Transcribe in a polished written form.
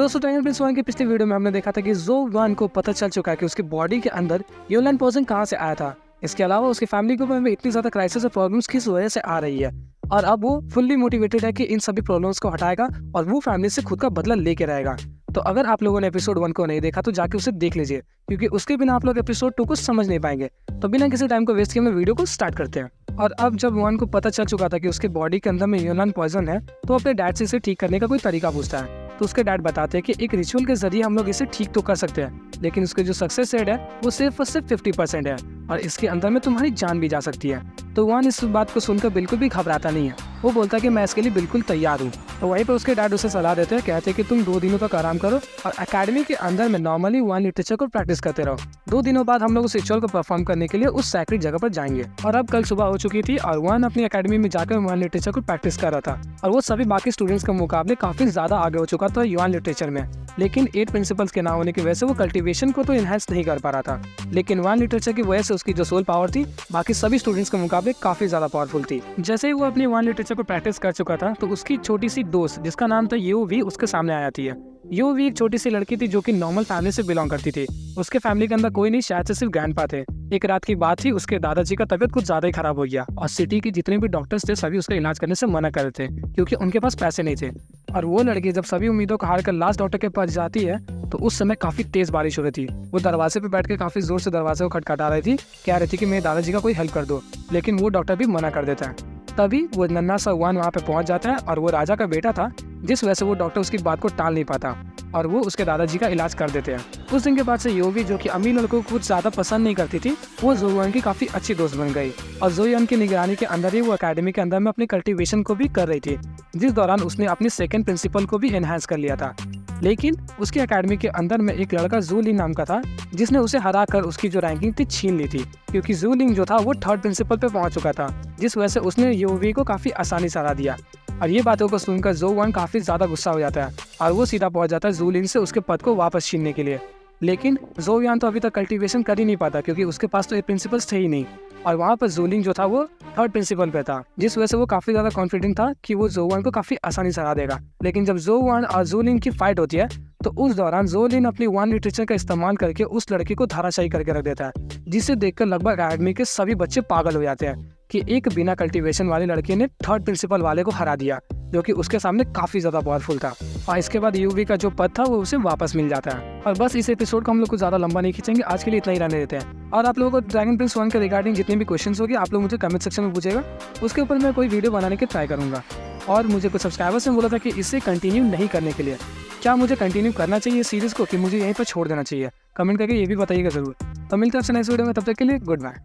तो दोस्तों dragon Prince 1 के पिछले वीडियो में हमने देखा था कि ज़ो वन को पता चल चुका है कि उसकी बॉडी के अंदर यूलान पॉइजन कहाँ से आया था। इसके अलावा उसकी फैमिली के ऊपर में इतनी ज़्यादा क्राइसिस और प्रॉब्लम्स किस वजह से आ रही है, और अब वो फुल्ली मोटिवेटेड है कि इन सभी प्रॉब्लम्स को हटाएगा और वो फैमिली से खुद का बदला लेके रहेगा। तो अगर आप लोगों ने एपिसोड 1 को नहीं देखा तो जाके उसे देख लीजिए, क्योंकि उसके बिना आप लोग एपिसोड 2 को समझ नहीं पाएंगे। तो बिना किसी टाइम को वेस्ट किए हम वीडियो को स्टार्ट करते हैं। और अब जब वन को पता चल चुका था कि उसके बॉडी के अंदर में यूलान पॉइजन है, तो अपने डैड से इसे ठीक करने का कोई तरीका पूछता है। तो उसके डैड बताते हैं कि एक रिचुअल के जरिए हम लोग इसे ठीक तो कर सकते हैं, लेकिन उसके जो सक्सेस रेट है वो सिर्फ और सिर्फ 50% है, और इसके अंदर में तुम्हारी जान भी जा सकती है। तो वन इस बात को सुनकर बिल्कुल भी घबराता नहीं है। वो बोलता है कि मैं इसके लिए बिल्कुल तैयार हूँ। तो वहीं पर उसके डैड उसे सलाह देते हैं, कहते हैं कि तुम 2 दिनों तक आराम करो और एकेडमी के अंदर में नॉर्मली वन लिटरेचर को प्रैक्टिस करते रहो। 2 दिनों बाद हम लोग उस रिचुअल को परफॉर्म करने के लिए उस सैक्रेड जगह पर जाएंगे। और अब कल सुबह हो चुकी थी और वन अपनी एकेडमी में जाकर वन लिटरेचर को प्रैक्टिस कर रहा था, और वो सभी बाकी स्टूडेंट्स के मुकाबले काफी ज्यादा आगे हो चुका था वन लिटरेचर में। लेकिन 8 प्रिंसिपल्स के ना होने की वजह से वो कल्टीवेशन को तो इनहेंस नहीं कर पा रहा था, लेकिन वन लिटरेचर की वजह से उसकी जो सोल पावर थी बाकी सभी स्टूडेंट्स के मुकाबले काफी ज्यादा पावरफुल थी। जैसे ही वो अपनी वन लिटरेचर को प्रैक्टिस कर चुका था तो उसकी छोटी सी दोस्त जिसका नाम था यूवी उसके सामने आ जाती है। यूवी एक छोटी सी लड़की थी जो कि नॉर्मल फैमिली से बिलोंग करती थी। उसके फैमिली के अंदर कोई नहीं, शायद से सिर्फ ग्रैंडपा थे। एक रात की बात थी, उसके दादाजी का तबीयत कुछ ज्यादा ही खराब हो गया और सिटी के जितने भी डॉक्टर्स थे सभी उसका इलाज करने से मना कर रहे थे, क्योंकि उनके पास पैसे नहीं थे। और वो लड़की जब सभी उम्मीदों को हार कर लास्ट डॉक्टर के पास जाती है तो उस समय काफी तेज बारिश हो रही थी। वो दरवाजे पे बैठ के काफी जोर से दरवाजे को खटखटा रही थी, कह रही थी कि मेरे दादाजी का कोई हेल्प कर दो, लेकिन वो डॉक्टर भी मना कर देता है। तभी वो नन्हा सा वन वहाँ पे पहुंच जाता है, और वो राजा का बेटा था, जिस वजह से वो डॉक्टर उसकी बात को टाल नहीं पाता और वो उसके दादाजी का इलाज कर देते हैं। उस दिन के बाद से योवी, जो कि अमीर लड़कों को कुछ ज्यादा पसंद नहीं करती थी, वो ज़ोयुआन की काफी अच्छी दोस्त बन गई, और ज़ोयुआन की निगरानी के अंदर ही वो एकेडमी के अंदर में अपनी कल्टीवेशन को भी कर रही थी, जिस दौरान उसने अपनी सेकंड प्रिंसिपल को भी एनहांस कर लिया था। लेकिन उसकी एकेडमी के अंदर में एक लड़का ज़ूलिंग नाम का था, जिसने उसे हरा कर उसकी जो रैंकिंग थी छीन ली थी, क्योंकि ज़ूलिंग जो था वो 3rd प्रिंसिपल पे पहुंच चुका था, जिस वजह से उसने योवी को काफी आसानी से हरा दिया। और ये बातों को सुनकर ज़ोयुआन काफी ज्यादा गुस्सा हो जाता है और वो सीधा पहुंच जाता है ज़ूलिंग से उसके पद को वापस छीनने के लिए। लेकिन ज़ोयुआन तो अभी तक कल्टीवेशन कर ही नहीं पाता, क्योंकि उसके पास तो 8 प्रिंसिपल्स थे ही नहीं, और वहाँ पर ज़ूलिंग जो था वो 3rd प्रिंसिपल पे था, जिस वजह से वो काफी ज्यादा कॉन्फिडेंट था कि वो ज़ोयुआन को काफी आसानी से हरा देगा। लेकिन जब ज़ोयुआन और ज़ूलिंग की फाइट होती है तो उस दौरान ज़ोलिंग अपनी वन लिटरेचर का इस्तेमाल करके उस लड़की को धाराशायी करके रख देता है, जिसे देखकर लगभग एकेडमी के सभी बच्चे पागल हो जाते हैं कि एक बिना कल्टीवेशन वाली लड़की ने 3rd प्रिंसिपल वाले को हरा दिया, जो कि उसके सामने काफी ज्यादा पावरफुल था। और इसके बाद यूवी का जो पद था वो उसे वापस मिल जाता है। और बस इस एपिसोड को हम लोग कुछ ज्यादा लंबा नहीं खींचेंगे, आज के लिए इतना ही रहने देते हैं। और आप लोगों को ड्रैगन प्रिंस 1 के रिगार्डिंग जितने भी क्वेश्चंस होंगे आप लोग मुझे कमेंट सेक्शन में पूछेगा, उसके ऊपर मैं कोई वीडियो बनाने की ट्राई करूंगा। और मुझे कुछ सब्सक्राइबर्स ने बोला था कि इसे कंटिन्यू नहीं करने के लिए क्या मुझे कंटिन्यू करना चाहिए सीरीज को, कि मुझे यहीं पर छोड़ देना चाहिए, कमेंट करके ये भी बताइएगा जरूर। तो मिलते हैं आपसे नेक्स्ट वीडियो में, तब तक के लिए गुड बाय।